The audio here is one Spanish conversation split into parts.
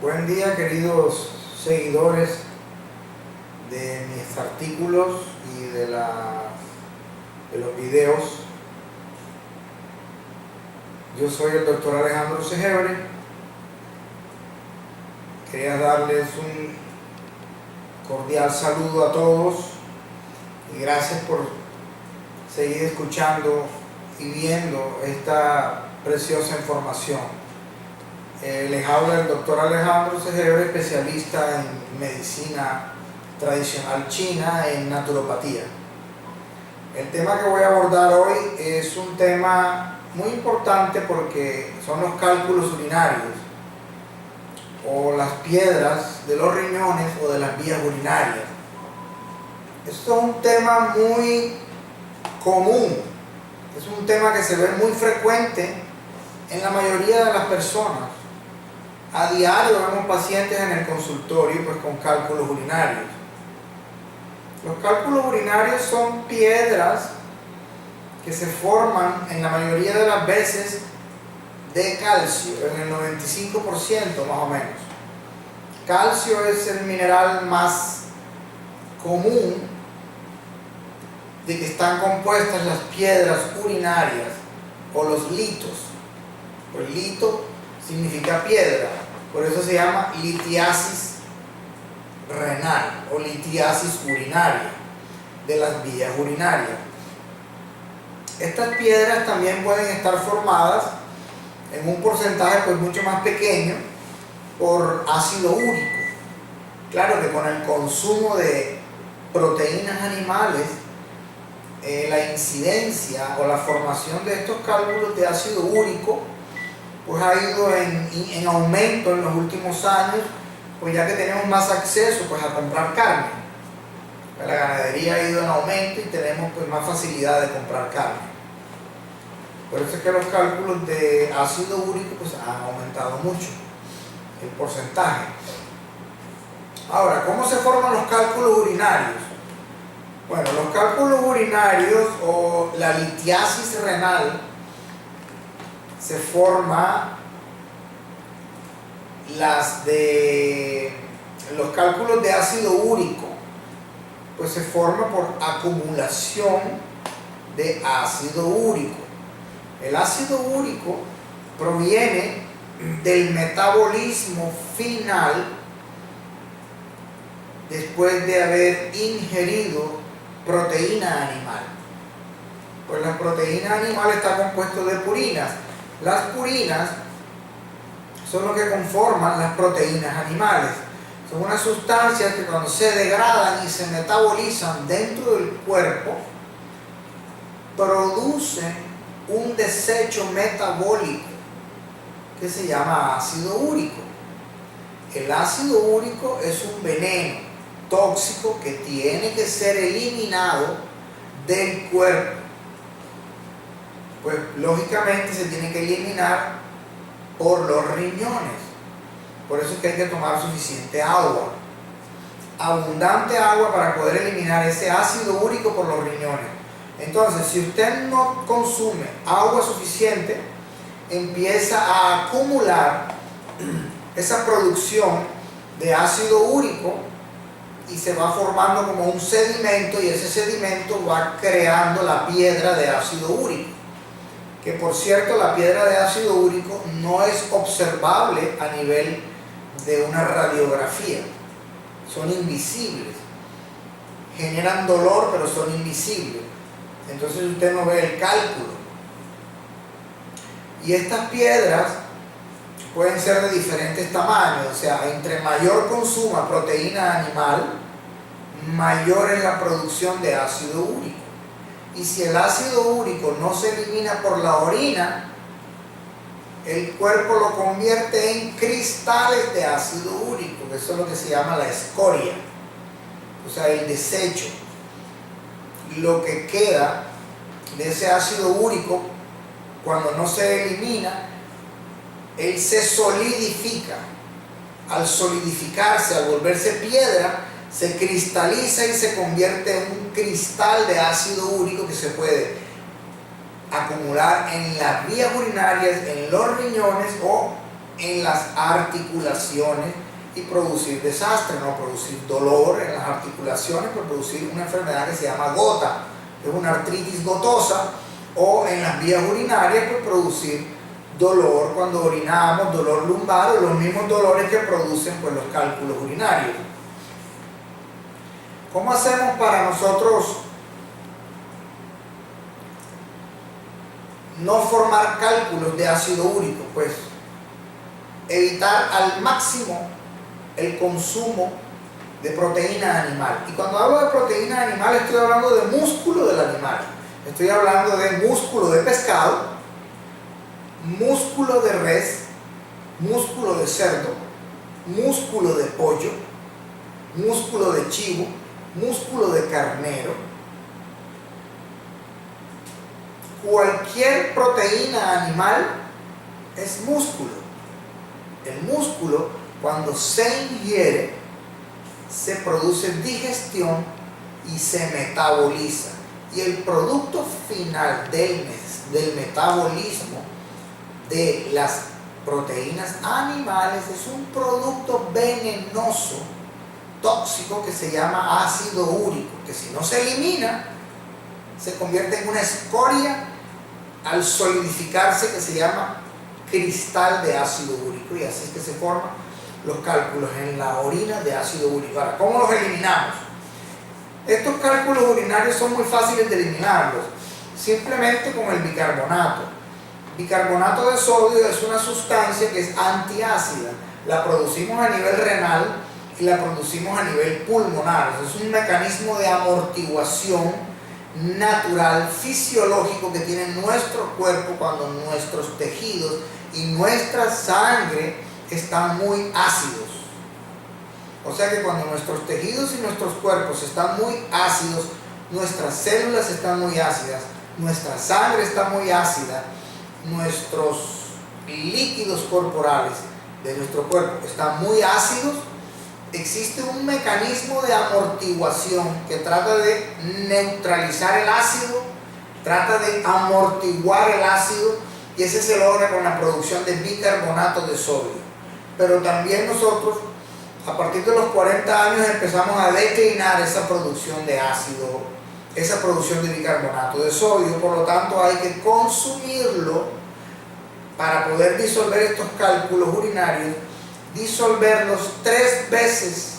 Buen día, queridos seguidores de mis artículos y de los videos. Yo soy el doctor Alejandro Segebre. Quería darles un cordial saludo a todos y gracias por seguir escuchando y viendo esta preciosa información. Les habla el doctor Alejandro Segebre, especialista en medicina tradicional china, en naturopatía. El tema que voy a abordar hoy es un tema muy importante porque son los cálculos urinarios o las piedras de los riñones o de las vías urinarias. Esto es un tema muy común, es un tema que se ve muy frecuente en la mayoría de las personas. A diario vemos pacientes en el consultorio pues con cálculos urinarios. Los cálculos urinarios son piedras que se forman en la mayoría de las veces de calcio, en el 95% más o menos. Calcio es el mineral más común de que están compuestas las piedras urinarias o los litos. El lito significa piedra, por eso se llama litiasis renal o litiasis urinaria de las vías urinarias. Estas piedras también pueden estar formadas en un porcentaje pues mucho más pequeño por ácido úrico. Claro que con el consumo de proteínas animales, la incidencia o la formación de estos cálculos de ácido úrico pues ha ido en aumento en los últimos años, pues ya que tenemos más acceso pues a comprar carne. La ganadería ha ido en aumento y tenemos pues más facilidad de comprar carne. Por eso es que los cálculos de ácido úrico pues han aumentado mucho el porcentaje. Ahora, ¿cómo se forman los cálculos urinarios? Bueno, los cálculos urinarios o la litiasis renal se forma los cálculos de ácido úrico, pues se forma por acumulación de ácido úrico. El ácido úrico proviene del metabolismo final después de haber ingerido proteína animal. Pues la proteína animal está compuesta de purinas. Las purinas son lo que conforman las proteínas animales. Son unas sustancias que cuando se degradan y se metabolizan dentro del cuerpo, producen un desecho metabólico que se llama ácido úrico. El ácido úrico es un veneno tóxico que tiene que ser eliminado del cuerpo. Pues lógicamente se tiene que eliminar por los riñones. Por eso es que hay que tomar suficiente agua, abundante agua, para poder eliminar ese ácido úrico por los riñones. Entonces, si usted no consume agua suficiente, empieza a acumular esa producción de ácido úrico y se va formando como un sedimento, y ese sedimento va creando la piedra de ácido úrico. Que por cierto, la piedra de ácido úrico no es observable a nivel de una radiografía. Son invisibles. Generan dolor, pero son invisibles. Entonces usted no ve el cálculo. Y estas piedras pueden ser de diferentes tamaños. O sea, entre mayor consuma proteína animal, mayor es la producción de ácido úrico. Y si el ácido úrico no se elimina por la orina, el cuerpo lo convierte en cristales de ácido úrico, que eso es lo que se llama la escoria, o sea, el desecho. Lo que queda de ese ácido úrico, cuando no se elimina, él se solidifica. Al solidificarse, al volverse piedra, se cristaliza y se convierte en un cristal de ácido úrico que se puede acumular en las vías urinarias, en los riñones o en las articulaciones y producir desastre, no producir dolor en las articulaciones, por producir una enfermedad que se llama gota, que es una artritis gotosa, o en las vías urinarias, por producir dolor cuando orinamos, dolor lumbar o los mismos dolores que producen pues, los cálculos urinarios. ¿Cómo hacemos para nosotros no formar cálculos de ácido úrico? Pues evitar al máximo el consumo de proteína animal. Y cuando hablo de proteína animal estoy hablando de músculo del animal. Estoy hablando de músculo de pescado, músculo de res, músculo de cerdo, músculo de pollo, músculo de chivo, músculo de carnero. Cualquier proteína animal es músculo. El músculo, cuando se ingiere, se produce digestión y se metaboliza. Y el producto final del metabolismo de las proteínas animales es un producto venenoso, tóxico, que se llama ácido úrico, que si no se elimina, se convierte en una escoria al solidificarse, que se llama cristal de ácido úrico, y así es que se forman los cálculos en la orina de ácido úrico. Ahora, ¿cómo los eliminamos? Estos cálculos urinarios son muy fáciles de eliminarlos, simplemente con el bicarbonato. Bicarbonato de sodio es una sustancia que es antiácida, la producimos a nivel renal y la producimos a nivel pulmonar. Es un mecanismo de amortiguación natural, fisiológico, que tiene nuestro cuerpo cuando nuestros tejidos y nuestra sangre están muy ácidos. O sea que cuando nuestros tejidos y nuestros cuerpos están muy ácidos, nuestras células están muy ácidas, nuestra sangre está muy ácida, nuestros líquidos corporales de nuestro cuerpo están muy ácidos, existe un mecanismo de amortiguación que trata de neutralizar el ácido, trata de amortiguar el ácido, y ese se logra con la producción de bicarbonato de sodio. Pero también nosotros, a partir de los 40 años, empezamos a declinar esa producción de ácido, esa producción de bicarbonato de sodio. Por lo tanto, hay que consumirlo para poder disolver estos cálculos urinarios, disolverlos 3 veces.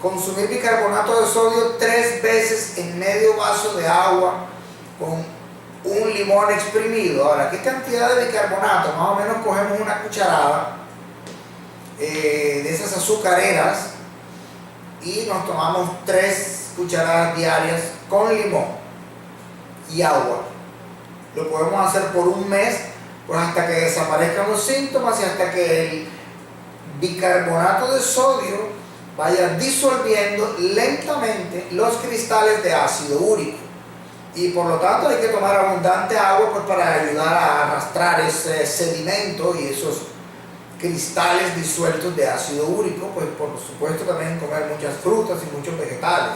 Consumir bicarbonato de sodio 3 veces en medio vaso de agua con un limón exprimido. Ahora, ¿qué cantidad de bicarbonato? Más o menos cogemos una cucharada de esas azucareras y nos tomamos 3 cucharadas diarias con limón y agua. Lo podemos hacer por un mes, pues hasta que desaparezcan los síntomas y hasta que el bicarbonato de sodio vaya disolviendo lentamente los cristales de ácido úrico. Y por lo tanto hay que tomar abundante agua, pues, para ayudar a arrastrar ese sedimento y esos cristales disueltos de ácido úrico. Pues por supuesto también comer muchas frutas y muchos vegetales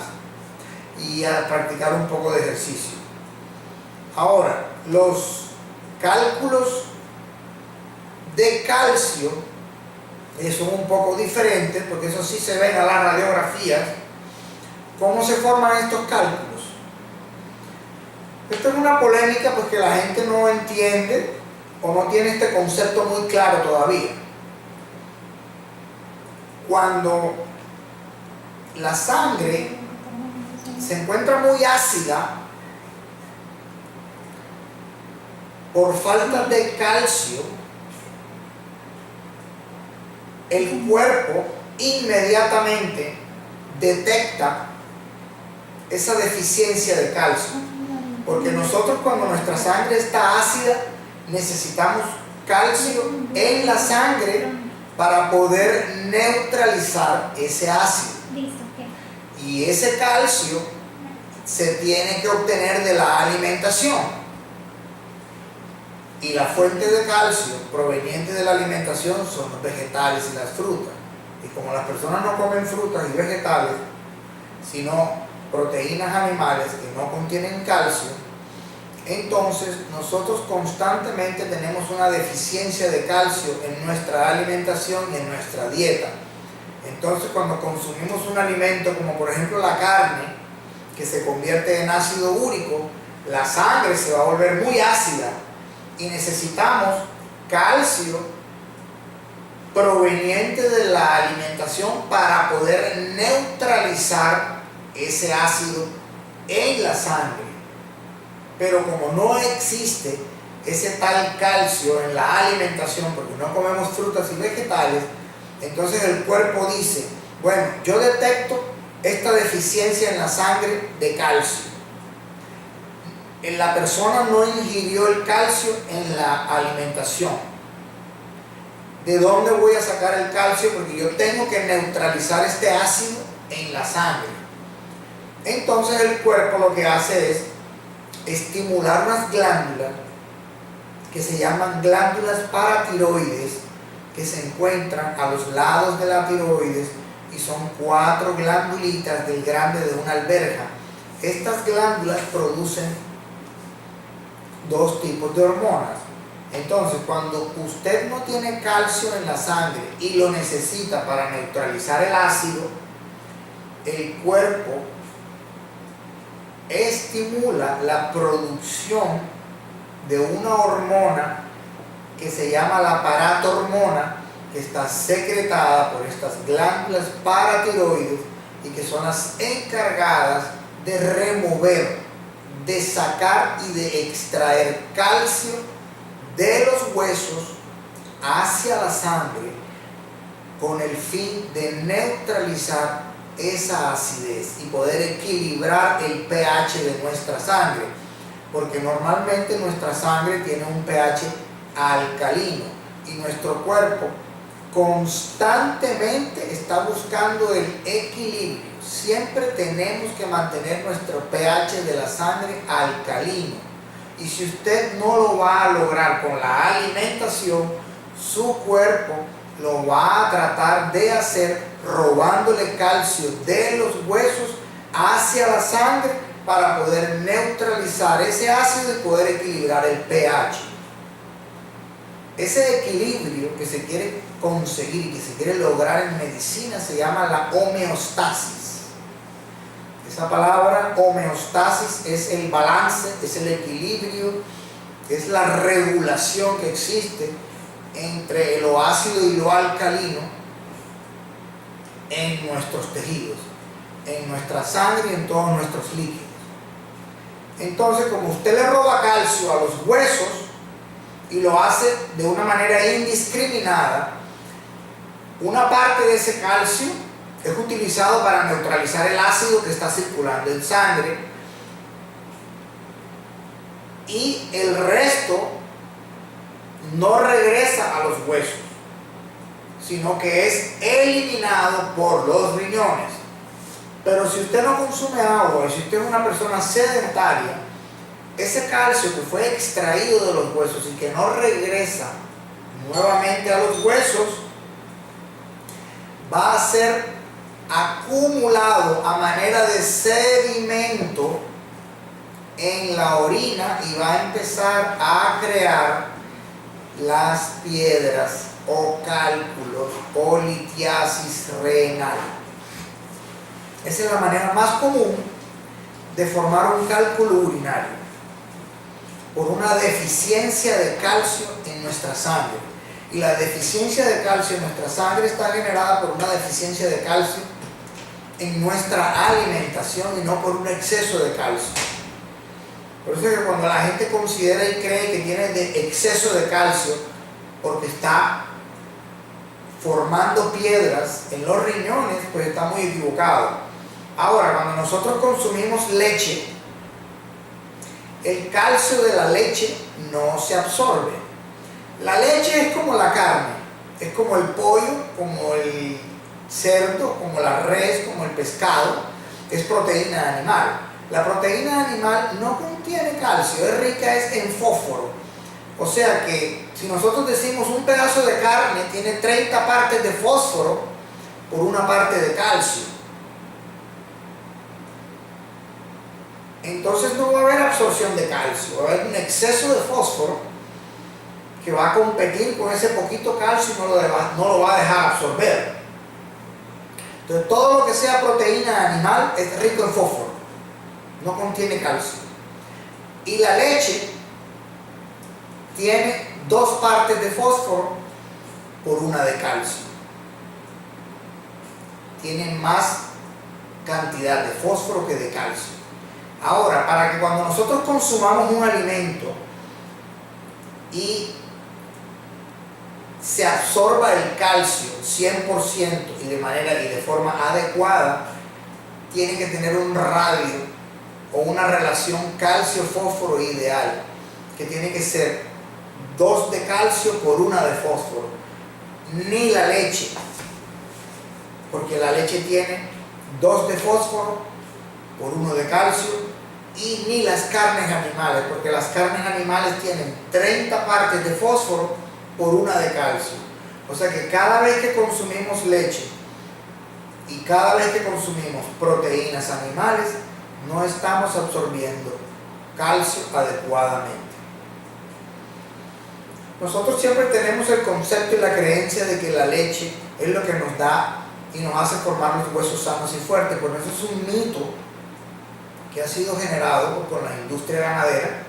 y a practicar un poco de ejercicio. Ahora, los cálculos de calcio son un poco diferentes, porque eso sí se ve en las radiografías. ¿Cómo se forman estos cálculos? Esto es una polémica, pues, que la gente no entiende o no tiene este concepto muy claro todavía. Cuando la sangre se encuentra muy ácida por falta de calcio, el cuerpo inmediatamente detecta esa deficiencia de calcio. Porque nosotros, cuando nuestra sangre está ácida, necesitamos calcio en la sangre para poder neutralizar ese ácido. Y ese calcio se tiene que obtener de la alimentación. Y la fuente de calcio proveniente de la alimentación son los vegetales y las frutas. Y como las personas no comen frutas y vegetales, sino proteínas animales que no contienen calcio, Entonces, nosotros constantemente tenemos una deficiencia de calcio en nuestra alimentación y en nuestra dieta. Entonces, cuando consumimos un alimento como por ejemplo la carne, que se convierte en ácido úrico, la sangre se va a volver muy ácida y necesitamos calcio proveniente de la alimentación para poder neutralizar ese ácido en la sangre. Pero como no existe ese tal calcio en la alimentación, porque no comemos frutas y vegetales, entonces el cuerpo dice, bueno, yo detecto esta deficiencia en la sangre de calcio. La persona no ingirió el calcio en la alimentación. ¿De dónde voy a sacar el calcio? Porque yo tengo que neutralizar este ácido en la sangre. Entonces el cuerpo lo que hace es estimular unas glándulas que se llaman glándulas paratiroides, que se encuentran a los lados de la tiroides y son 4 glandulitas del grande de una alberja. Estas glándulas producen 2 tipos de hormonas. Entonces, cuando usted no tiene calcio en la sangre y lo necesita para neutralizar el ácido, el cuerpo estimula la producción de una hormona que se llama la paratormona, que está secretada por estas glándulas paratiroides y que son las encargadas de remover, de sacar y de extraer calcio de los huesos hacia la sangre con el fin de neutralizar esa acidez y poder equilibrar el pH de nuestra sangre, porque normalmente nuestra sangre tiene un pH alcalino y nuestro cuerpo constantemente está buscando el equilibrio. Siempre tenemos que mantener nuestro pH de la sangre alcalino, y si usted no lo va a lograr con la alimentación, su cuerpo lo va a tratar de hacer robándole calcio de los huesos hacia la sangre para poder neutralizar ese ácido y poder equilibrar el pH. Ese equilibrio que se quiere conseguir y que se quiere lograr en medicina se llama la homeostasis. Esa palabra homeostasis es el balance, es el equilibrio, es la regulación que existe entre lo ácido y lo alcalino en nuestros tejidos, en nuestra sangre y en todos nuestros líquidos. Entonces, como usted le roba calcio a los huesos y lo hace de una manera indiscriminada, una parte de ese calcio es utilizado para neutralizar el ácido que está circulando en sangre y el resto no regresa a los huesos, sino que es eliminado por los riñones. Pero si usted no consume agua y si usted es una persona sedentaria, ese calcio que fue extraído de los huesos y que no regresa nuevamente a los huesos va a ser acumulado a manera de sedimento en la orina y va a empezar a crear las piedras o cálculos o litiasis renal. Esa es la manera más común de formar un cálculo urinario, por una deficiencia de calcio en nuestra sangre. Y la deficiencia de calcio en nuestra sangre está generada por una deficiencia de calcio en nuestra alimentación y no por un exceso de calcio. Por eso es que cuando la gente considera y cree que tiene de exceso de calcio porque está formando piedras en los riñones, pues está muy equivocado. Ahora, cuando nosotros consumimos leche, el calcio de la leche no se absorbe. La leche es como la carne, es como el pollo, como el cerdo, como la res, como el pescado, es proteína animal. La proteína animal no contiene calcio, es rica en fósforo. O sea que si nosotros decimos un pedazo de carne tiene 30 partes de fósforo por una parte de calcio. entonces no va a haber absorción de calcio, va a haber un exceso de fósforo que va a competir con ese poquito calcio y no lo va a dejar absorber. Entonces todo lo que sea proteína animal es rico en fósforo, no contiene calcio. Y la leche tiene 2 partes de fósforo por 1 de calcio. Tiene más cantidad de fósforo que de calcio. Ahora, para que cuando nosotros consumamos un alimento y se absorba el calcio 100% y de forma adecuada, tiene que tener un radio o una relación calcio-fósforo ideal, que tiene que ser 2 de calcio por 1 de fósforo. Ni la leche, porque la leche tiene 2 de fósforo por 1 de calcio, y ni las carnes animales, porque las carnes animales tienen 30 partes de fósforo por 1 de calcio. O sea que cada vez que consumimos leche y cada vez que consumimos proteínas animales, no estamos absorbiendo calcio adecuadamente. Nosotros siempre tenemos el concepto y la creencia de que la leche es lo que nos da y nos hace formar los huesos sanos y fuertes, pero eso es un mito que ha sido generado por la industria ganadera,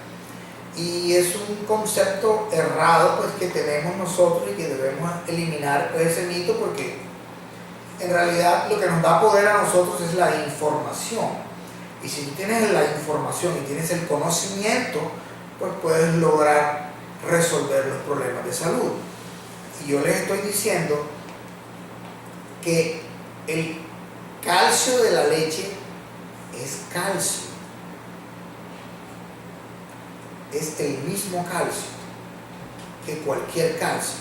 y es un concepto errado pues que tenemos nosotros y que debemos eliminar ese mito, porque en realidad lo que nos da poder a nosotros es la información, y si tú tienes la información y tienes el conocimiento, pues puedes lograr resolver los problemas de salud. Y yo les estoy diciendo que el calcio de la leche es calcio, es el mismo calcio que cualquier calcio.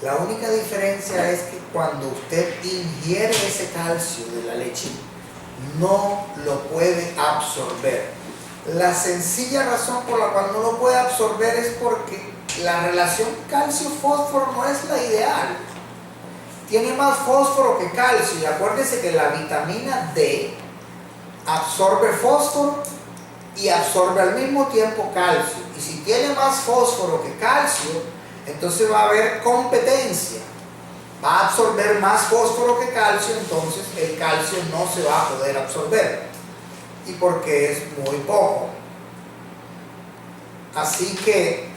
La única diferencia es que cuando usted ingiere ese calcio de la leche, no lo puede absorber. La sencilla razón por la cual no lo puede absorber es porque la relación calcio-fósforo no es la ideal. Tiene más fósforo que calcio, y acuérdense que la vitamina D absorbe fósforo y absorbe al mismo tiempo calcio, y si tiene más fósforo que calcio, entonces va a haber competencia, va a absorber más fósforo que calcio, entonces el calcio no se va a poder absorber, y porque es muy poco. Así que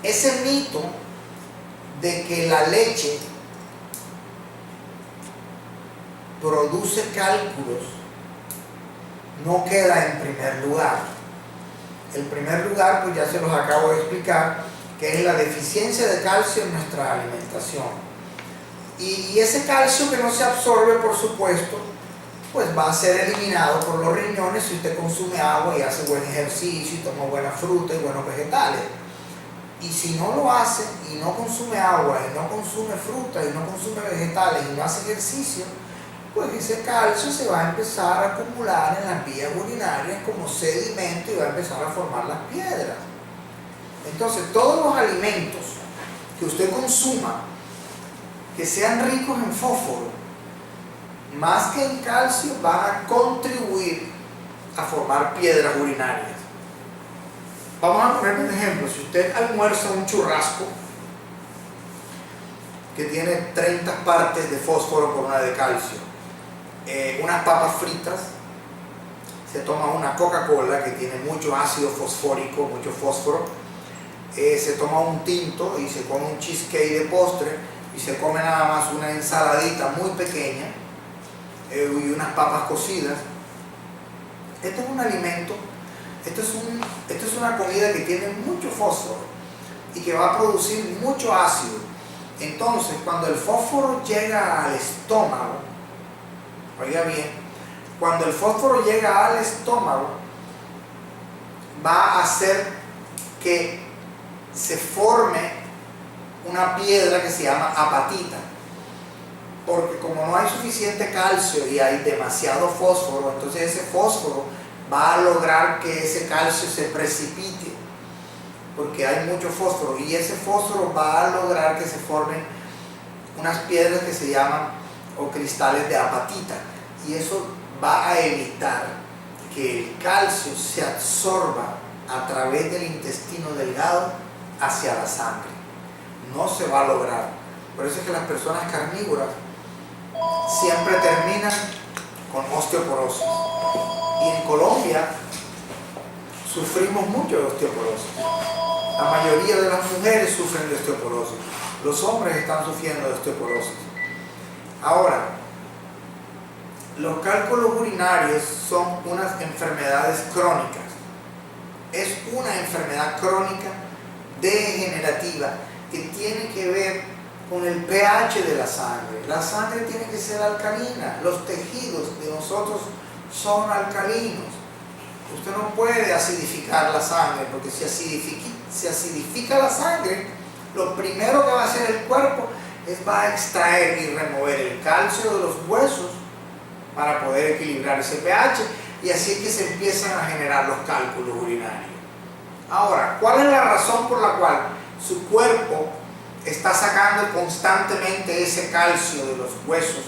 ese mito de que la leche produce cálculos no queda en primer lugar. El primer lugar, pues ya se los acabo de explicar, que es la deficiencia de calcio en nuestra alimentación. Y ese calcio que no se absorbe, por supuesto, pues va a ser eliminado por los riñones si usted consume agua y hace buen ejercicio y toma buena fruta y buenos vegetales. Y si no lo hace y no consume agua y no consume fruta y no consume vegetales y no hace ejercicio, pues ese calcio se va a empezar a acumular en las vías urinarias como sedimento y va a empezar a formar las piedras. Entonces, todos los alimentos que usted consuma que sean ricos en fósforo, más que en calcio, van a contribuir a formar piedras urinarias. Vamos a poner un ejemplo. Si usted almuerza un churrasco que tiene 30 partes de fósforo por 1 de calcio, unas papas fritas, se toma una Coca-Cola que tiene mucho ácido fosfórico, mucho fósforo, se toma un tinto y se come un cheesecake de postre, y se come nada más una ensaladita muy pequeña y unas papas cocidas. Esto es un alimento, esto es una comida que tiene mucho fósforo y que va a producir mucho ácido. Entonces, cuando el fósforo llega al estómago, oiga bien, cuando el fósforo llega al estómago, va a hacer que se forme una piedra que se llama apatita, porque como no hay suficiente calcio y hay demasiado fósforo, entonces ese fósforo va a lograr que ese calcio se precipite, porque hay mucho fósforo, y ese fósforo va a lograr que se formen unas piedras que se llaman o cristales de apatita, y eso va a evitar que el calcio se absorba a través del intestino delgado hacia la sangre. No se va a lograr. Por eso es que las personas carnívoras siempre terminan con osteoporosis. Y en Colombia sufrimos mucho de osteoporosis. La mayoría de las mujeres sufren de osteoporosis. Los hombres están sufriendo de osteoporosis. Ahora, los cálculos urinarios son unas enfermedades crónicas. Es una enfermedad crónica degenerativa que tiene que ver con el pH de la sangre. La sangre tiene que ser alcalina. Los tejidos de nosotros son alcalinos. Usted no puede acidificar la sangre, porque si acidifica la sangre, lo primero que va a hacer el cuerpo va a extraer y remover el calcio de los huesos para poder equilibrar ese pH, y así es que se empiezan a generar los cálculos urinarios. Ahora, ¿cuál es la razón por la cual su cuerpo está sacando constantemente ese calcio de los huesos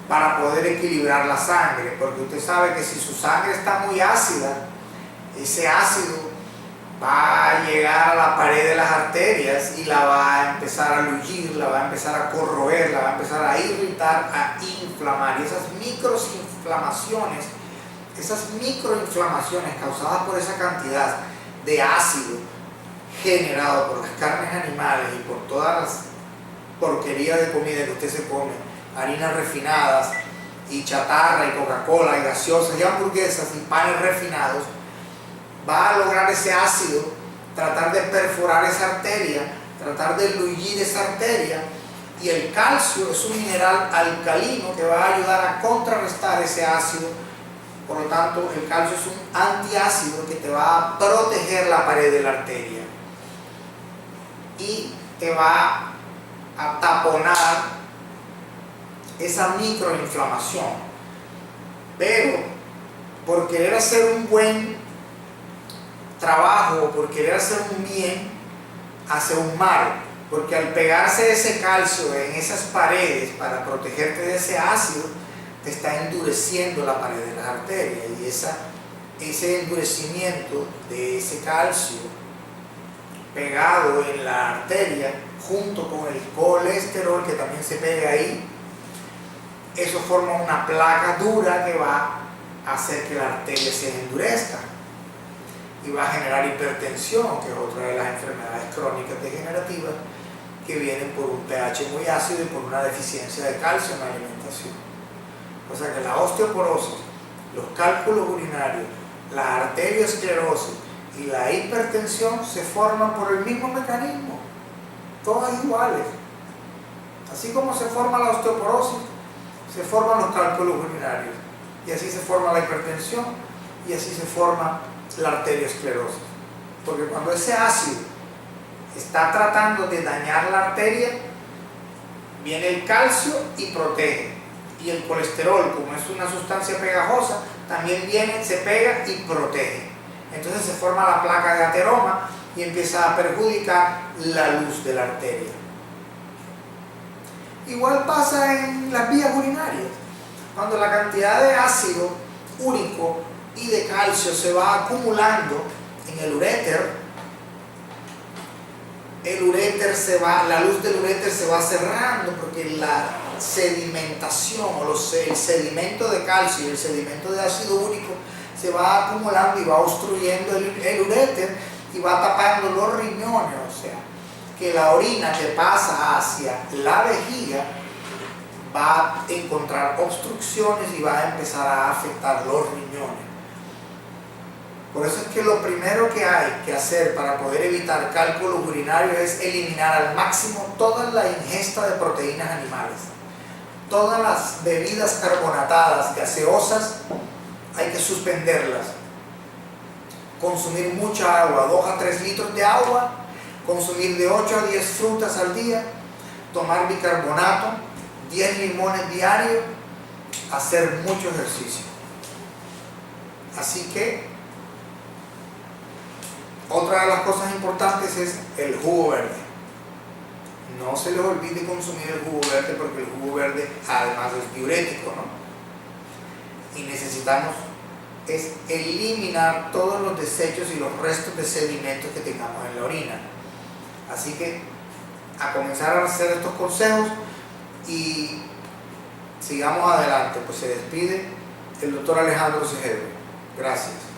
para poder equilibrar la sangre? Porque usted sabe que si su sangre está muy ácida, ese ácido va a llegar a la pared de las arterias y la va a empezar a lullir, la va a empezar a corroer, la va a empezar a irritar, a inflamar. Y esas microinflamaciones causadas por esa cantidad de ácido generado por las carnes animales y por todas las porquerías de comida que usted se come, harinas refinadas y chatarra y Coca-Cola y gaseosas y hamburguesas y panes refinados, va a lograr ese ácido tratar de perforar esa arteria, tratar de lullir esa arteria, y el calcio es un mineral alcalino que va a ayudar a contrarrestar ese ácido. Por lo tanto, el calcio es un antiácido que te va a proteger la pared de la arteria y te va a taponar esa microinflamación. Pero por querer hacer un buen trabajo, por querer hacer un bien, hace un mal, porque al pegarse ese calcio en esas paredes para protegerte de ese ácido, te está endureciendo la pared de las arterias, y ese endurecimiento de ese calcio pegado en la arteria junto con el colesterol que también se pega ahí, eso forma una placa dura que va a hacer que la arteria se endurezca y va a generar hipertensión, que es otra de las enfermedades crónicas degenerativas que vienen por un pH muy ácido y por una deficiencia de calcio en la alimentación. O sea que la osteoporosis, los cálculos urinarios, la arteriosclerosis y la hipertensión se forman por el mismo mecanismo, todas iguales. Así como se forma la osteoporosis, se forman los cálculos urinarios, y así se forma la hipertensión, y así se forma la arteriosclerosis. Porque cuando ese ácido está tratando de dañar la arteria, viene el calcio y protege, y el colesterol, como es una sustancia pegajosa, también viene, se pega y protege. Entonces se forma la placa de ateroma y empieza a perjudicar la luz de la arteria. Igual pasa en las vías urinarias. Cuando la cantidad de ácido úrico y de calcio se va acumulando en el uréter, la luz del uréter se va cerrando, porque la sedimentación o el sedimento de calcio y el sedimento de ácido úrico se va acumulando y va obstruyendo el uréter y va tapando los riñones. O sea, que la orina que pasa hacia la vejiga va a encontrar obstrucciones y va a empezar a afectar los riñones. Por eso es que lo primero que hay que hacer para poder evitar cálculos urinarios es eliminar al máximo toda la ingesta de proteínas animales. Todas las bebidas carbonatadas, gaseosas, hay que suspenderlas. Consumir mucha agua, 2 a 3 litros de agua, consumir de 8 a 10 frutas al día, tomar bicarbonato, 10 limones diarios, hacer mucho ejercicio. Así que otra de las cosas importantes es el jugo verde. No se les olvide consumir el jugo verde, porque el jugo verde además es diurético, ¿no? y necesitamos es eliminar todos los desechos y los restos de sedimentos que tengamos en la orina. Así que a comenzar a hacer estos consejos y sigamos adelante. Pues se despide el doctor Alejandro Cejedro. Gracias.